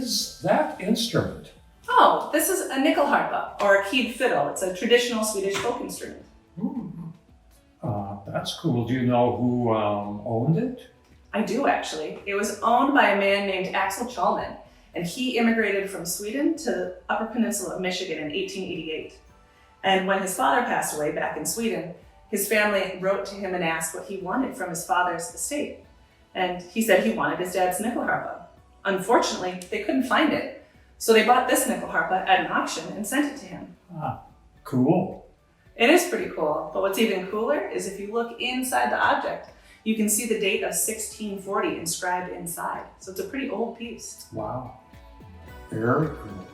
is that instrument? Oh, this is a nyckelharpa, or a keyed fiddle. It's a traditional Swedish folk instrument. Hmm. That's cool. Do you know who owned it? I do, actually. It was owned by a man named Axel Chalman, and he immigrated from Sweden to the Upper Peninsula of Michigan in 1888. And when his father passed away back in Sweden, his family wrote to him and asked what he wanted from his father's estate. And he said he wanted his dad's nyckelharpa. Unfortunately, they couldn't find it, so they bought this nyckelharpa at an auction and sent it to him. Ah, cool. It is pretty cool, but what's even cooler is if you look inside the object, you can see the date of 1640 inscribed inside. So it's a pretty old piece. Wow. Very cool.